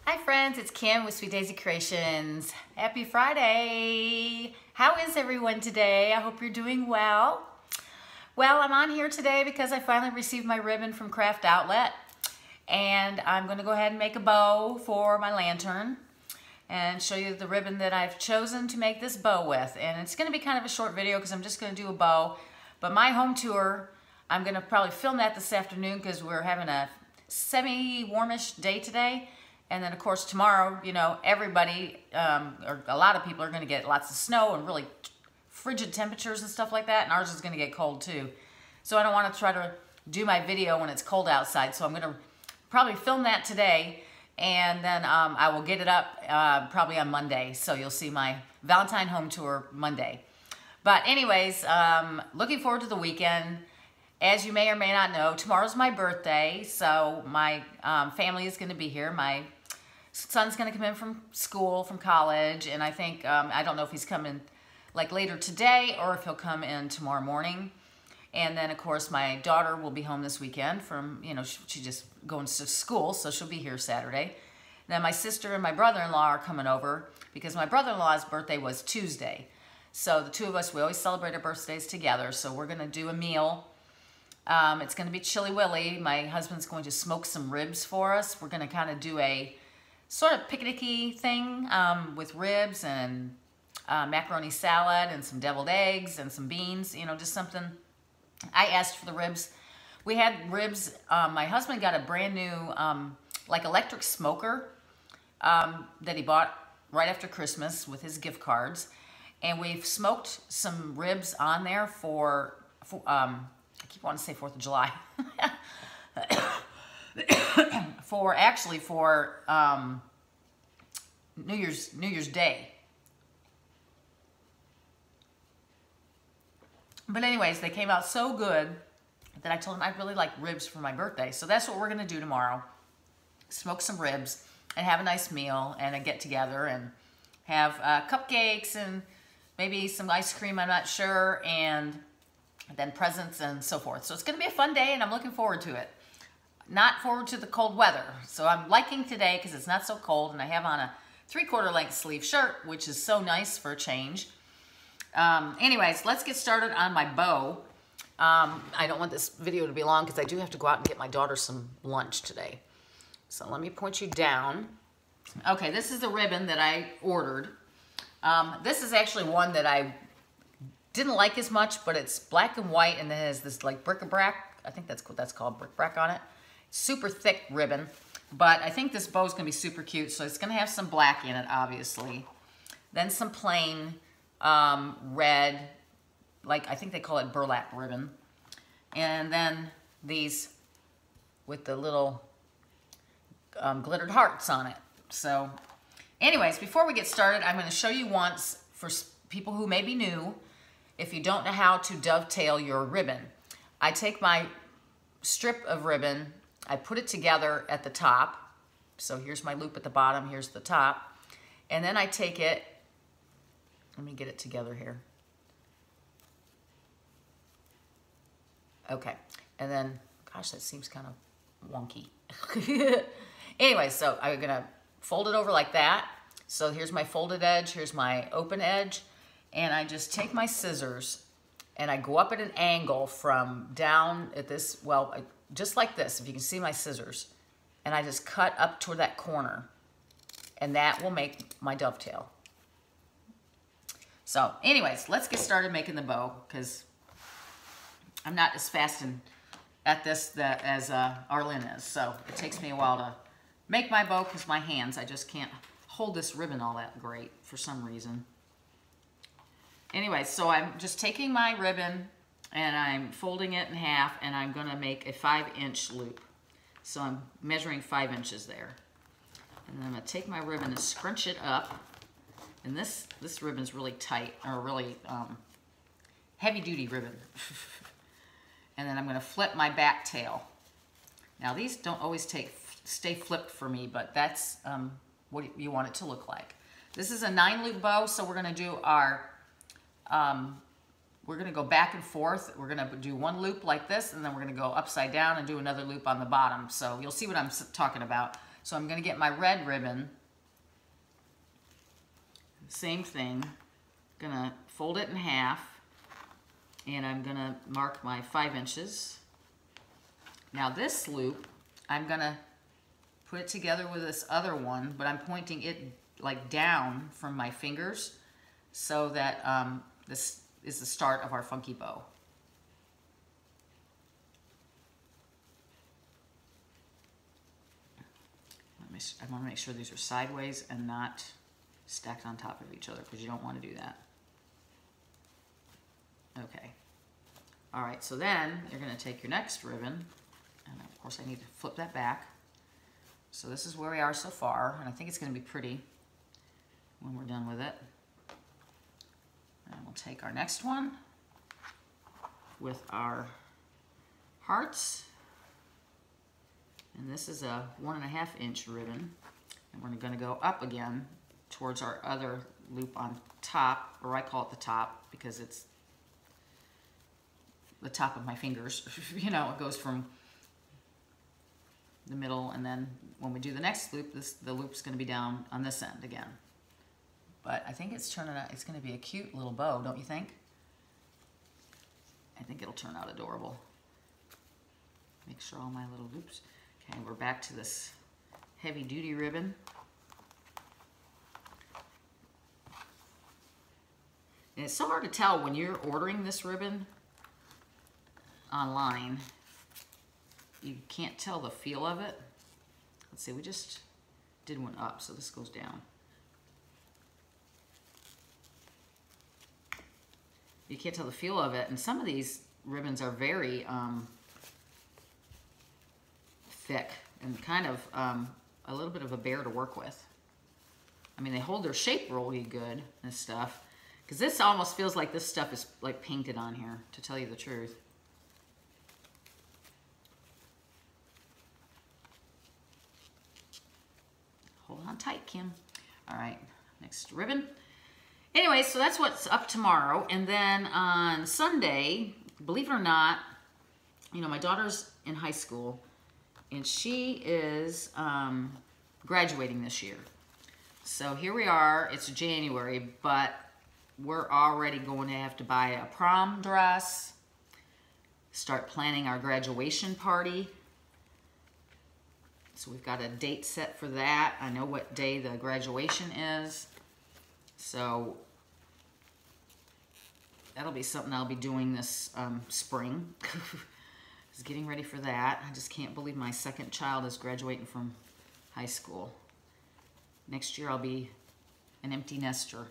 Hi friends, it's Kim with Sweet Daisy Creations. Happy Friday! How is everyone today? I hope you're doing well. Well, I'm on here today because I finally received my ribbon from Craft Outlet, and I'm going to go ahead and make a bow for my lantern and show you the ribbon that I've chosen to make this bow with. And it's going to be kind of a short video because I'm just going to do a bow, but my home tour, I'm going to probably film that this afternoon because we're having a semi-warmish day today. And then, of course, tomorrow, you know, everybody, or a lot of people are going to get lots of snow and really frigid temperatures and stuff like that. And ours is going to get cold, too. So I don't want to try to do my video when it's cold outside. So I'm going to probably film that today. And then I will get it up probably on Monday. So you'll see my Valentine home tour Monday. But anyways, looking forward to the weekend. As you may or may not know, tomorrow's my birthday. So my family is going to be here. My son's going to come in from school, from college, and I think, I don't know if he's coming like later today or if he'll come in tomorrow morning. And then, of course, my daughter will be home this weekend from, you know, she just going to school, so she'll be here Saturday. Then my sister and my brother-in-law are coming over because my brother-in-law's birthday was Tuesday. So the two of us, we always celebrate our birthdays together, so we're going to do a meal. It's going to be Chili Willy. My husband's going to smoke some ribs for us. We're going to kind of do a sort of picnicky thing with ribs and macaroni salad and some deviled eggs and some beans, you know, just something. I asked for the ribs. We had ribs. My husband got a brand new like electric smoker that he bought right after Christmas with his gift cards. And we've smoked some ribs on there for I keep wanting to say 4th of July. for New Year's Day. But anyways, they came out so good that I told them I'd really like ribs for my birthday. So that's what we're going to do tomorrow. Smoke some ribs and have a nice meal and a get together and have cupcakes and maybe some ice cream, I'm not sure, and then presents and so forth. So it's going to be a fun day and I'm looking forward to it. Not forward to the cold weather. So I'm liking today because it's not so cold and I have on a 3/4 length sleeve shirt, which is so nice for a change. Anyways, let's get started on my bow. I don't want this video to be long because I do have to go out and get my daughter some lunch today. So let me point you down. Okay, this is the ribbon that I ordered. This is actually one that I didn't like as much, but it's black and white and it has this like bric-a-brac. I think that's what that's called, bric-a-brac on it. Super thick ribbon, but I think this bow is going to be super cute. So it's going to have some black in it, obviously. Then some plain red, like I think they call it burlap ribbon. And then these with the little glittered hearts on it. So anyways, before we get started, I'm going to show you once for people who may be new. If you don't know how to dovetail your ribbon, I take my strip of ribbon, I put it together at the top. So here's my loop at the bottom, here's the top. And then I take it, let me get it together here. Okay, and then, gosh, that seems kind of wonky. Anyway, so I'm gonna fold it over like that. So here's my folded edge, here's my open edge. And I just take my scissors and I go up at an angle from down at this, well, just like this, if you can see my scissors. And I just cut up toward that corner. And that will make my dovetail. So anyways, let's get started making the bow because I'm not as fast at this as Arlene is. So it takes me a while to make my bow because my hands, I just can't hold this ribbon all that great for some reason. Anyway, so I'm just taking my ribbon and I'm folding it in half and I'm going to make a 5-inch loop. So I'm measuring 5 inches there. And then I'm going to take my ribbon and scrunch it up. And this ribbon's really tight, or really heavy-duty ribbon. And then I'm going to flip my back tail. Now these don't always stay flipped for me, but that's what you want it to look like. This is a 9-loop bow, so we're going to do our we're going to go back and forth. We're going to do one loop like this, and then we're going to go upside down and do another loop on the bottom. So you'll see what I'm talking about. So I'm going to get my red ribbon. Same thing. Going to fold it in half, and I'm going to mark my 5 inches. Now this loop, I'm going to put it together with this other one, but I'm pointing it like down from my fingers so that this is the start of our funky bow. I want to make sure these are sideways and not stacked on top of each other, because you don't want to do that. Okay. All right, so then you're going to take your next ribbon, and of course I need to flip that back. So this is where we are so far, and I think it's going to be pretty when we're done with it. And we'll take our next one with our hearts. And this is a 1.5 inch ribbon. And we're going to go up again towards our other loop on top, or I call it the top because it's the top of my fingers. You know, it goes from the middle, and then when we do the next loop, the loop's going to be down on this end again. But I think it's turning out, it's going to be a cute little bow, don't you think? I think it'll turn out adorable. Make sure all my little loops. Okay, we're back to this heavy duty ribbon. And it's so hard to tell when you're ordering this ribbon online. You can't tell the feel of it. Let's see, we just did one up, so this goes down. You can't tell the feel of it, and some of these ribbons are very thick and kind of a little bit of a bear to work with. I mean, they hold their shape really good and stuff, because this almost feels like this stuff is like painted on here, to tell you the truth. Hold on tight, Kim. All right, next ribbon. Anyway, so that's what's up tomorrow. And then on Sunday, believe it or not, you know, my daughter's in high school, and she is graduating this year. So here we are, it's January, but we're already going to have to buy a prom dress, start planning our graduation party. So we've got a date set for that. I know what day the graduation is. So that'll be something I'll be doing this spring. Just getting ready for that. I just can't believe my second child is graduating from high school. Next year I'll be an empty nester.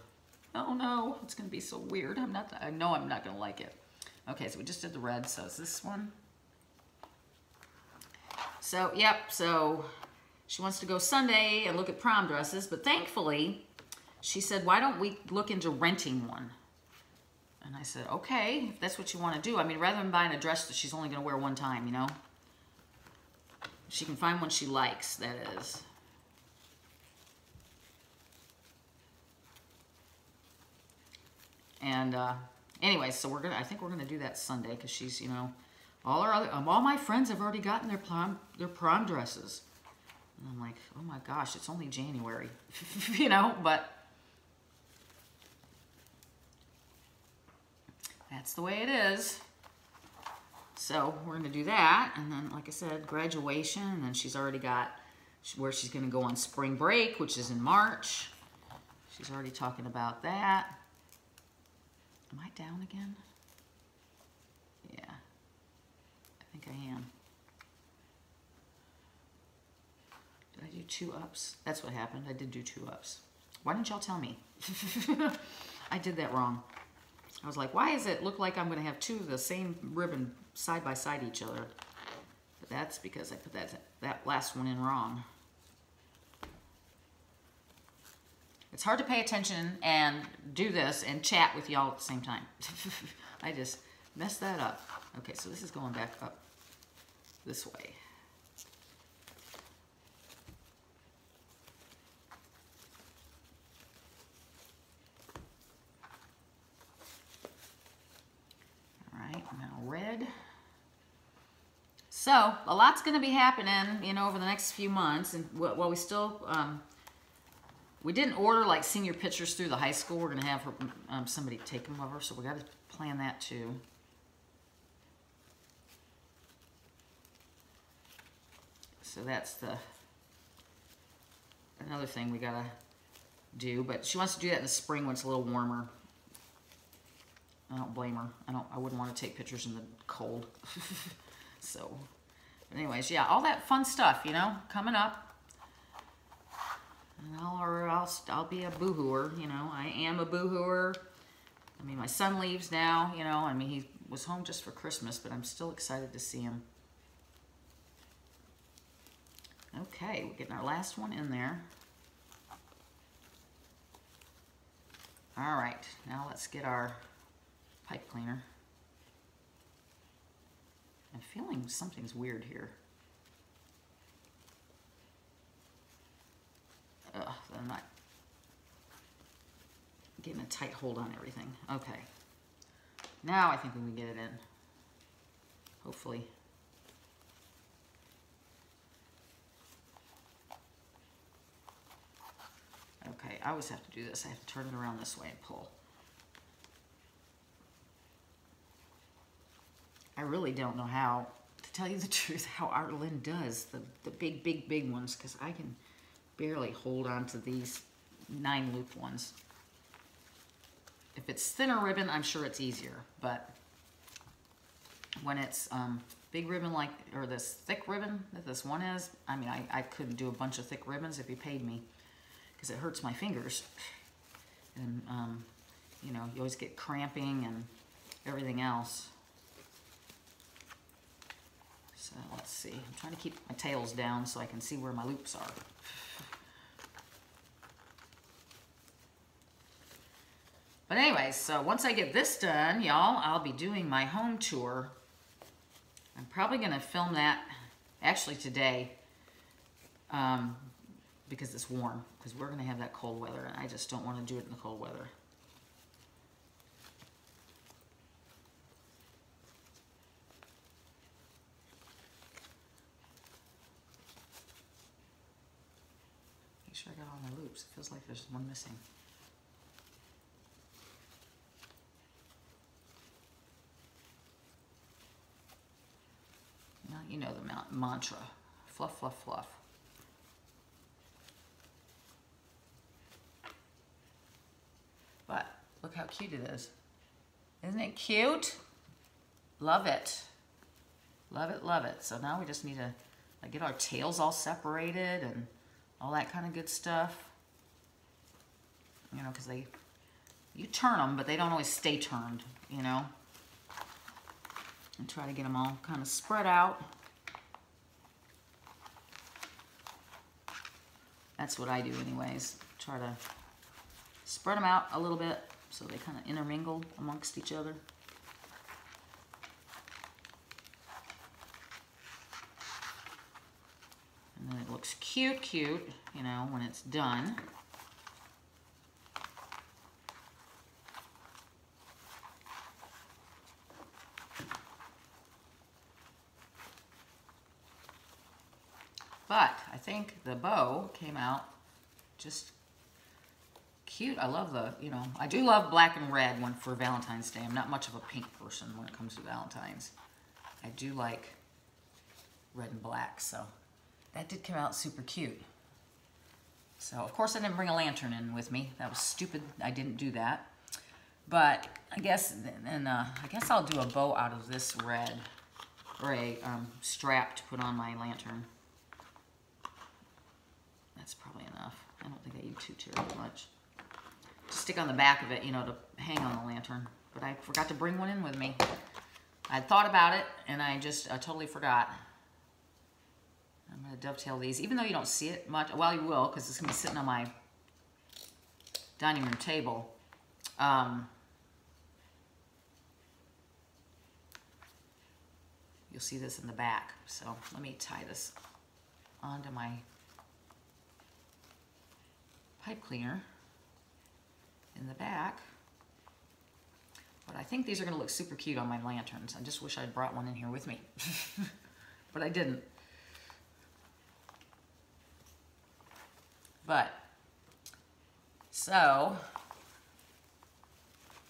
Oh no, it's gonna be so weird. I know I'm not gonna like it. Okay, so we just did the red, so it's this one. So, yep, so she wants to go Sunday and look at prom dresses, but thankfully, she said, why don't we look into renting one? And I said, okay, if that's what you want to do. I mean, rather than buying a dress that she's only going to wear one time, you know? She can find one she likes, that is. And anyway, so I think we're gonna do that Sunday, because she's, you know, all my friends have already gotten their prom dresses. And I'm like, oh my gosh, it's only January, you know, but that's the way it is. So we're gonna do that, and then, like I said, graduation, and then she's already got where she's gonna go on spring break, which is in March. She's already talking about that. Am I down again? Yeah, I think I am. Did I do 2 ups? That's what happened. I did do 2 ups. Why didn't y'all tell me? I did that wrong. I was like, why does it look like I'm going to have 2 of the same ribbon side by side each other? But that's because I put that last one in wrong. It's hard to pay attention and do this and chat with y'all at the same time. I just messed that up. Okay, so this is going back up this way. All right, now red. So a lot's going to be happening, you know, over the next few months. And while we still, we didn't order like senior pictures through the high school. We're going to have her, somebody take them over. So we got to plan that too. So that's another thing we got to do. But she wants to do that in the spring when it's a little warmer. I don't blame her. I wouldn't want to take pictures in the cold. So, but anyways, yeah, all that fun stuff, you know, coming up. And I'll be a boohooer, you know. I am a boohooer. I mean, my son leaves now, you know. I mean, he was home just for Christmas, but I'm still excited to see him. Okay, we're getting our last one in there. All right, now let's get our pipe cleaner. I'm feeling something's weird here. I'm not getting a tight hold on everything. Okay. Now I think we can get it in. Hopefully. Okay, I always have to do this. I have to turn it around this way and pull. I really don't know how, to tell you the truth, how Artlyn does the big ones, because I can barely hold on to these 9-loop ones. If it's thinner ribbon, I'm sure it's easier, but when it's big ribbon like, or this thick ribbon that this one is, I mean, I couldn't do a bunch of thick ribbons if you paid me, because it hurts my fingers. And, you know, you always get cramping and everything else. So let's see, I'm trying to keep my tails down so I can see where my loops are. But anyways, so once I get this done, y'all, I'll be doing my home tour. I'm probably going to film that actually today because it's warm, because we're going to have that cold weather, and I just don't want to do it in the cold weather. Make sure I got all my loops. It feels like there's one missing. Now you know the mantra. Fluff, fluff, fluff. But look how cute it is. Isn't it cute? Love it. Love it, love it. So now we just need to get our tails all separated and all that kind of good stuff. You know, because you turn them, but they don't always stay turned, you know. And try to get them all kind of spread out. That's what I do anyways. Try to spread them out a little bit so they kind of intermingle amongst each other. And then it looks cute, cute, you know, when it's done. But I think the bow came out just cute. I love the, you know, I do love black and red one for Valentine's Day. I'm not much of a pink person when it comes to Valentine's. I do like red and black, so that did come out super cute. So, of course, I didn't bring a lantern in with me. That was stupid. I didn't do that. But I guess, I guess I'll do a bow out of this red, or a strap to put on my lantern. That's probably enough. I don't think I need too terribly much. Just stick on the back of it, you know, to hang on the lantern. But I forgot to bring one in with me. I thought about it, and I just totally forgot. I'm going to dovetail these, even though you don't see it much. Well, you will, because it's going to be sitting on my dining room table. You'll see this in the back. So let me tie this onto my pipe cleaner in the back. But I think these are going to look super cute on my lanterns. I just wish I'd brought one in here with me. but I didn't. But, so,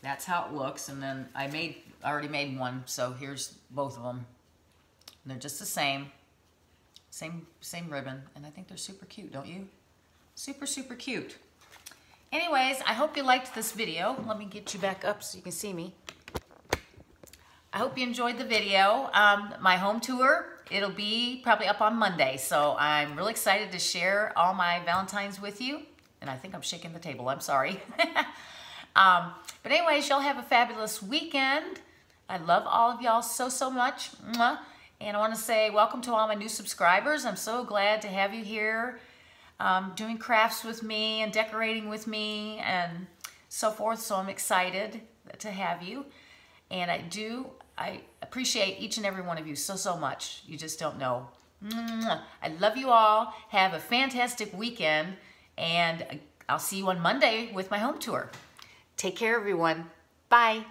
that's how it looks. And then I already made one, so here's both of them. And they're just the same ribbon. And I think they're super cute, don't you? Super, super cute. Anyways, I hope you liked this video. Let me get you back up so you can see me. I hope you enjoyed the video. My home tour, it'll be probably up on Monday. So I'm really excited to share all my Valentines with you. And I think I'm shaking the table, I'm sorry. But anyways, y'all have a fabulous weekend. I love all of y'all so, so much. Mwah. And I want to say welcome to all my new subscribers. I'm so glad to have you here doing crafts with me and decorating with me and so forth. So I'm excited to have you. And I appreciate each and every one of you so, so much. You just don't know. Mwah. I love you all. Have a fantastic weekend. And I'll see you on Monday with my home tour. Take care, everyone. Bye.